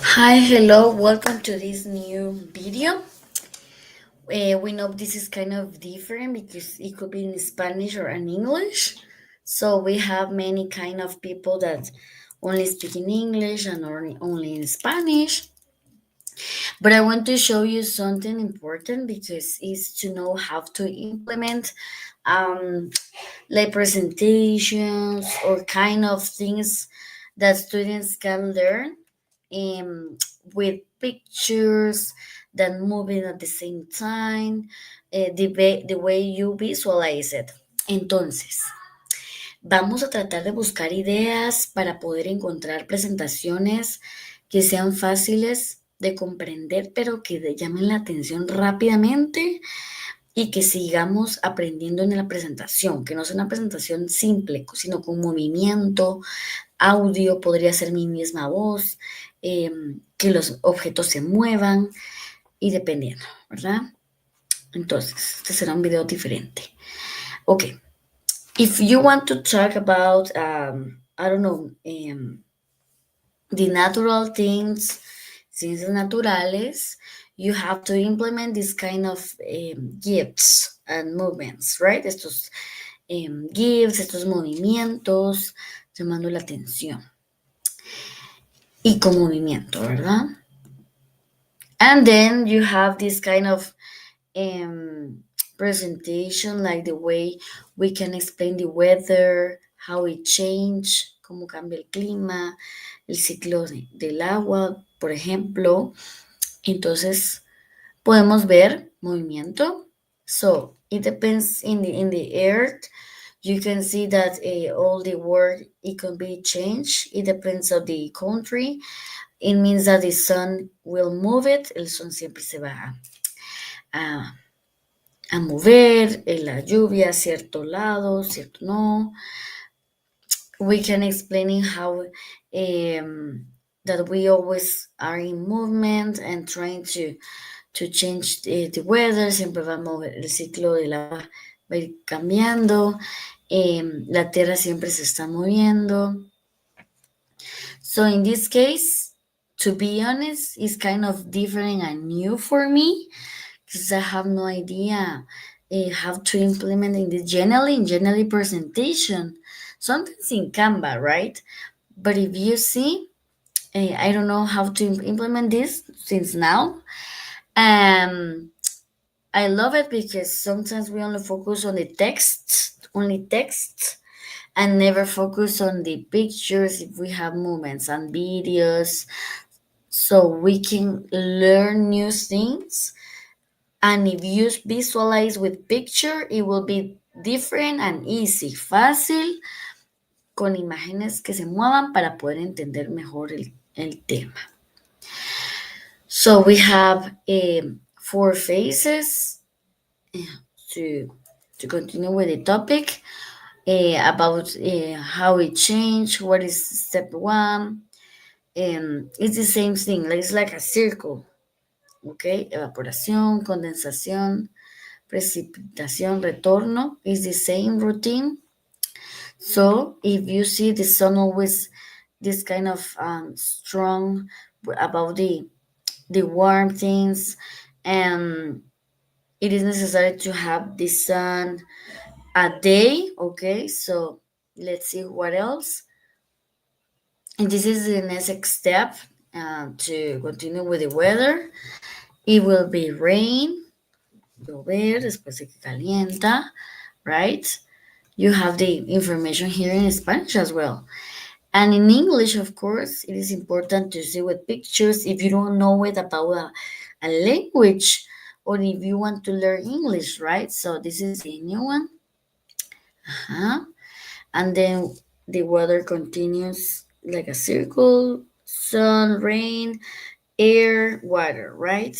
Hi, hello, welcome to this new video. We know this is kind of different because it could be in Spanish or in English. So we have many kind of people that only speak in English and only in Spanish. But I want to show you something important because it's to know how to implement um, like presentations or kind of things that students can learn with pictures that moving at the same time, the way you visualize it. Entonces, vamos a tratar de buscar ideas para poder encontrar presentaciones que sean fáciles de comprender, pero que llamen la atención rápidamente y que sigamos aprendiendo en la presentación, que no sea una presentación simple, sino con movimiento, audio, podría ser mi misma voz, que los objetos se muevan y dependiendo, ¿verdad? Entonces, este será un video diferente. Ok, if you want to talk about, I don't know, the natural things, ciencias naturales, you have to implement this kind of gifts and movements, right? Estos gifts, estos movimientos, llamando la atención. Y con movimiento, ¿verdad? And then you have this kind of presentation, like the way we can explain the weather, how it change, cómo cambia el clima, el ciclo del agua, por ejemplo. Entonces, podemos ver movimiento. So, it depends in the earth. You can see that all the word, it can be changed. It depends on the country. It means that the sun will move it. El sol siempre se va a, a mover. La lluvia a cierto lado, cierto no. We can explain how that we always are in movement and trying to change the weather. Siempre va a mover el ciclo del agua, va a ir cambiando. La tierra siempre se está moviendo. So in this case, to be honest, it's kind of different and new for me because I have no idea how to implement in the generally presentation. Something's in Canva, right? But if you see, I don't know how to implement this since now. I love it because sometimes we only focus on the text, and never focus on the pictures if we have moments and videos, so we can learn new things. And if you visualize with picture, it will be different and easy, fácil, con imágenes que se muevan para poder entender mejor el tema. So we have four phases to continue with the topic about how it changed, what is step one. It's the same thing, it's like a circle, okay? Evaporación, condensación, precipitación, retorno is the same routine. So if you see the sun always this kind of strong about the warm things, and it is necessary to have the sun a day. Okay, so let's see what else. And this is the next step to continue with the weather. It will be rain, llover, después de que calienta, right? You have the information here in Spanish as well. And in English, of course, it is important to see with pictures if you don't know it about a language or if you want to learn English, right? So this is the new one. And then the weather continues like a circle, sun, rain, air, water, right?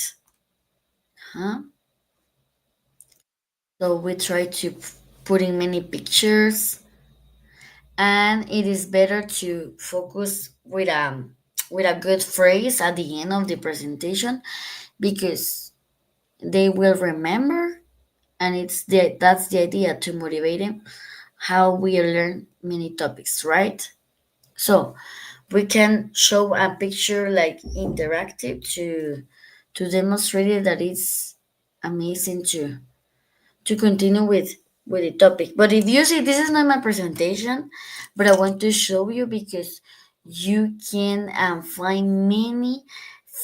So we try to put in many pictures, and it is better to focus with a good phrase at the end of the presentation because they will remember, and that's the idea, to motivate them how we learn many topics, right? So We can show a picture like interactive to demonstrate it that it's amazing to continue with the topic. But if you see, this is not my presentation, but I want to show you because you can find many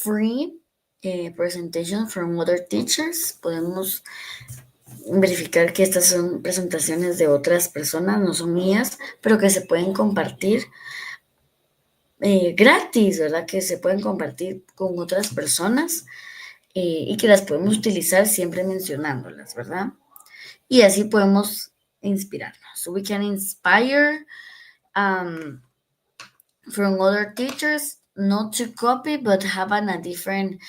free presentations from other teachers. Podemos verificar que estas son presentaciones de otras personas, no son mías, pero que se pueden compartir gratis, ¿verdad? Que se pueden compartir con otras personas y que las podemos utilizar siempre mencionándolas, ¿verdad? Y así podemos inspirarnos. So we can inspire um, from other teachers, not to copy, but have a different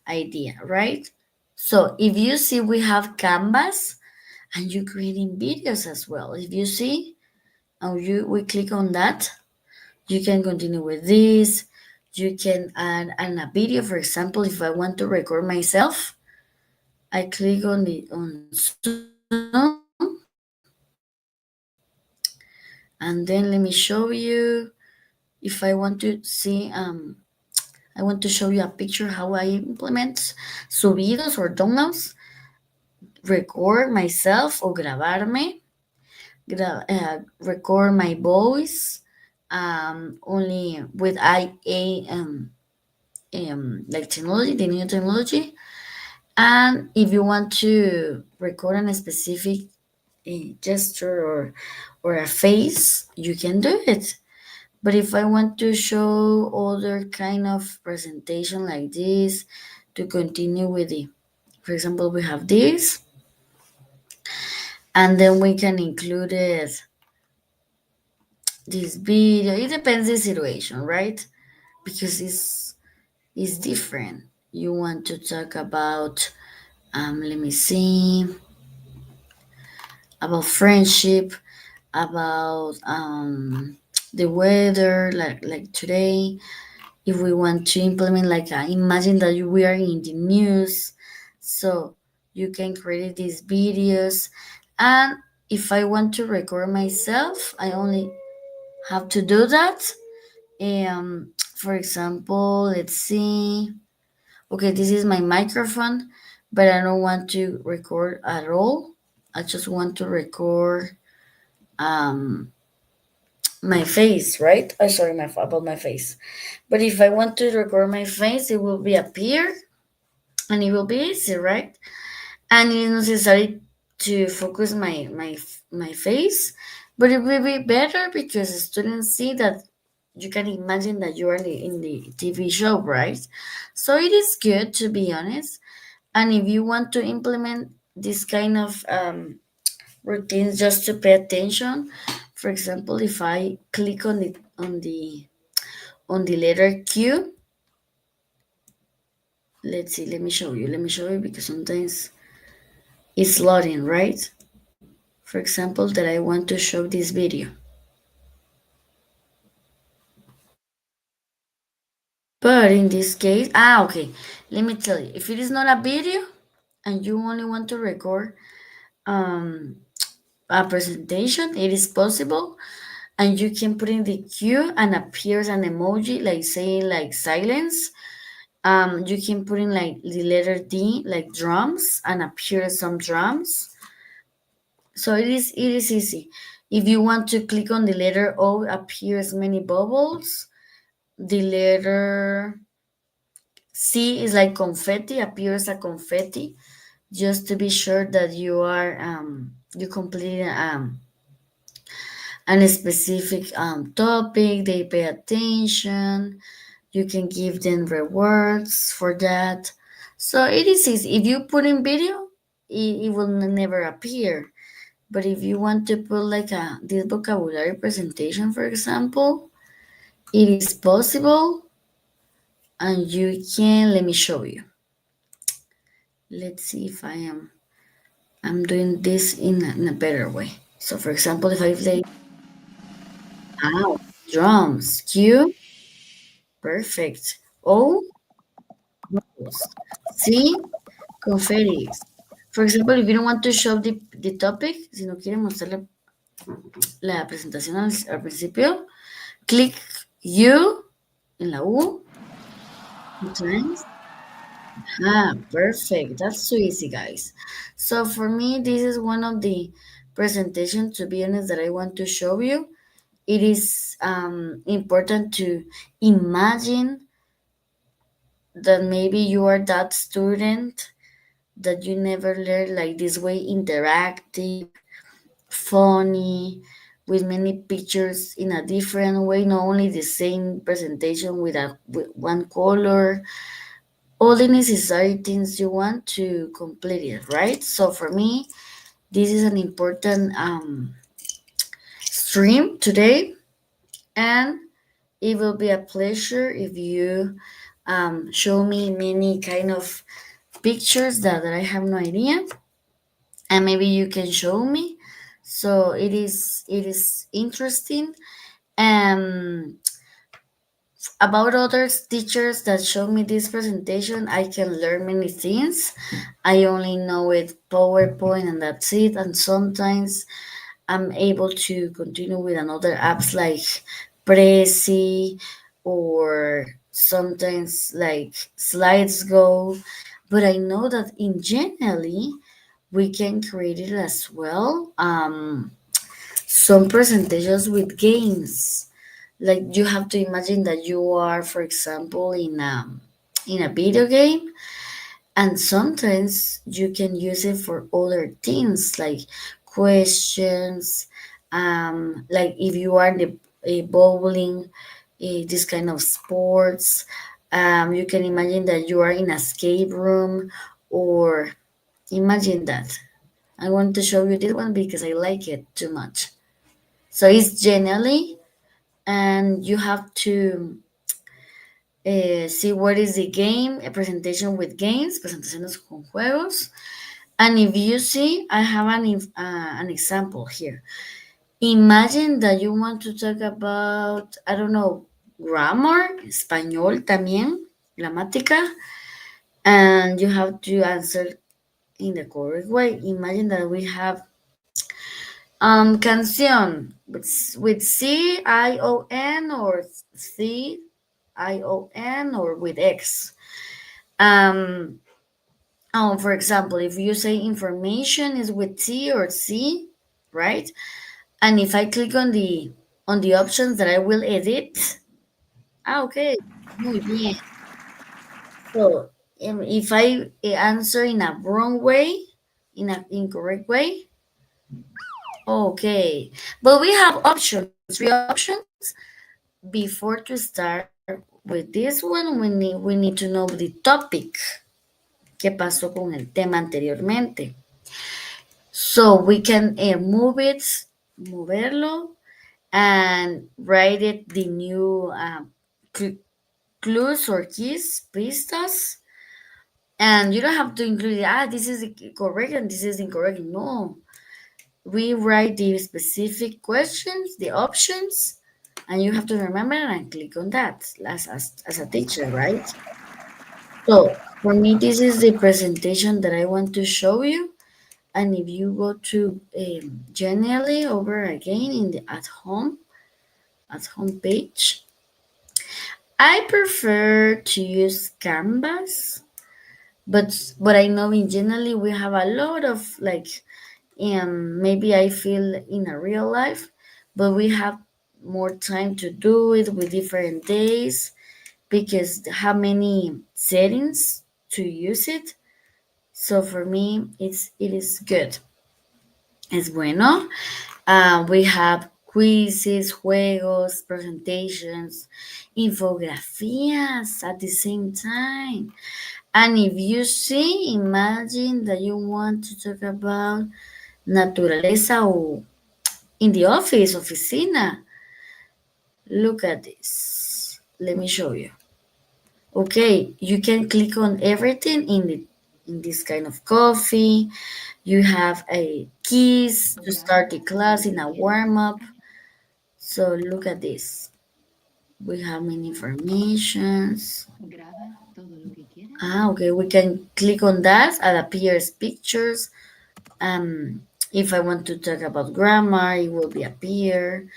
idea, right? So if you see, we have Canvas, and you creating videos as well. If you see, and we click on that, you can continue with this. You can add a video. For example, if I want to record myself, I click on the on Zoom, and then let me show you. If I want to see, I want to show you a picture how I implement subidos or downloads, record myself or grabarme, record my voice, only with like technology, the new technology. And if you want to record a specific gesture or a face, you can do it. But if I want to show other kind of presentation like this to continue with the, for example, we have this, and then we can include it, this video. It depends the situation, right? Because it's different. You want to talk about, let me see, about friendship, about the weather, like today. If we want to implement, like, imagine that we are in the news, so you can create these videos. And if I want to record myself, I only have to do that. For example, let's see. Okay, this is my microphone, but I don't want to record at all. I just want to record um my face, right? I sorry my about my face. But if I want to record my face, it will be appear and it will be easy, right? And it is necessary to focus my face, but it will be better because the students see that you can imagine that you are in the TV show, right? So it is good, to be honest. And if you want to implement this kind of routines, just to pay attention. For example, if I click on the letter Q, let's see. Let me show you because sometimes it's loading, right? For example, that I want to show this video. But in this case, okay. Let me tell you, if it is not a video and you only want to record um, a presentation, it is possible, and you can put in the queue and appears an emoji like saying like silence. You can put in like the letter D like drums and appears some drums. So it is easy. If you want to click on the letter O, appears many bubbles. The letter C is like confetti, appears a confetti, just to be sure that you complete a specific topic. They pay attention. You can give them rewards for that. So it is easy. If you put in video, it will never appear. But if you want to put like this vocabulary presentation, for example, it is possible, and you can. Let me show you. Let's see if I'm doing this in a better way. So for example, if I play ow, drums, Q, perfect. O, bubbles. C, confettis. For example, if you don't want to show the topic, si no quiere mostrar la presentación al principio, click U En la U? Two times? Ah, perfect. That's so easy, guys. So for me, this is one of the presentations, to be honest, that I want to show you. It is important to imagine that maybe you are that student that you never learned like this way, interactive, funny, with many pictures in a different way, not only the same presentation with one color, all the necessary things you want to complete it, right? So for me, this is an important stream today, and it will be a pleasure if you show me many kind of pictures that I have no idea, and maybe you can show me. So it is interesting. Um, about other teachers that showed me this presentation, I can learn many things. I only know it PowerPoint and that's it. And sometimes I'm able to continue with another apps like Prezi or sometimes like Slides Go. But I know that in generally we can create it as well. Some presentations with games, like you have to imagine that you are, for example, in a video game, and sometimes you can use it for other things like questions, like if you are in the bowling, this kind of sports. You can imagine that you are in a escape room, or imagine that. I want to show you this one because I like it too much. So it's generally, and you have to see what is the game, a presentation with games, presentaciones con juegos. And if you see, I have an example here. Imagine that you want to talk about, I don't know, grammar, español también, gramática, and you have to answer in the correct way. Imagine that we have canción with C-I-O-N or C-I-O-N or with X. Um, for example, if you say information is with T or C, right? And if I click on the options that I will edit, okay, muy bien. So if I answer in a wrong way, in an incorrect way, okay. But we have options, three options. Before to start with this one, we need to know the topic. ¿Qué pasó con el tema anteriormente? So we can move it, moverlo, and write it the new clues or keys, pistas. And you don't have to include, this is correct and this is incorrect. No. We write the specific questions, the options, and you have to remember and click on that as a teacher, right? So for me, this is the presentation that I want to show you. And if you go to generally over again in the at home page, I prefer to use Canvas, but I know in generally we have a lot of like maybe I feel in a real life, but we have more time to do it with different days because how many settings to use it. So for me, it is good. Es bueno. We have quizzes, juegos, presentations, infografías at the same time. And if you see, imagine that you want to talk about naturaleza o in the office, oficina. Look at this. Let me show you. Okay, you can click on everything in this kind of coffee. You have a keys to start the class in a warm up. So look at this. We have many informations. Okay, we can click on that and appears pictures. If I want to talk about grammar, it will be appear.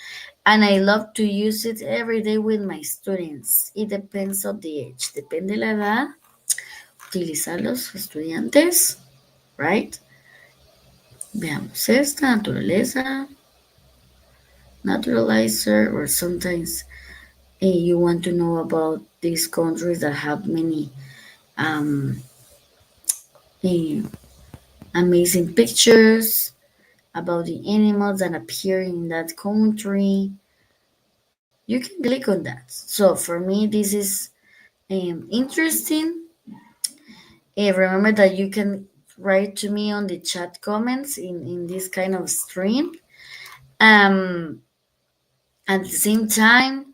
and I love to use it every day with my students. It depends on the age. Depende de la edad, utilizar los estudiantes, right? Veamos esta, naturaleza, naturalizer, or sometimes you want to know about these countries that have many um, eh, amazing pictures about the animals that appear in that country. You can click on that. So for me, this is interesting. Remember that you can write to me on the chat comments in this kind of stream. Um, at the same time,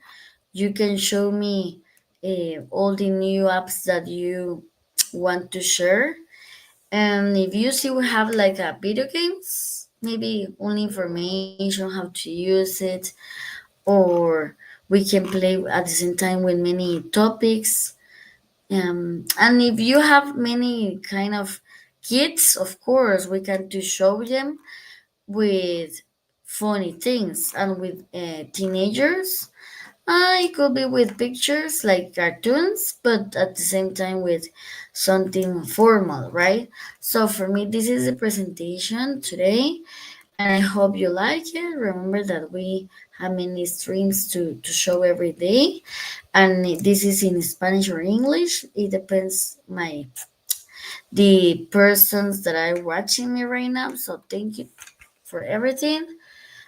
you can show me all the new apps that you want to share. And if you see we have like a video games, maybe only information how to use it, or we can play at the same time with many topics. And if you have many kind of kids, of course, we can to show them with funny things, and with teenagers. It could be with pictures like cartoons, but at the same time with something formal, right? So for me, this is the presentation today, and I hope you like it. Remember that we have many streams to show every day, and this is in Spanish or English. It depends the persons that are watching me right now. So thank you for everything,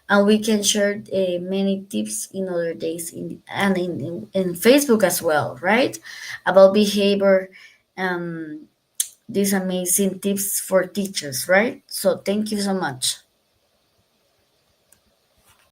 and we can share many tips in other days and in Facebook as well, right? About behavior, these amazing tips for teachers, right? So thank you so much.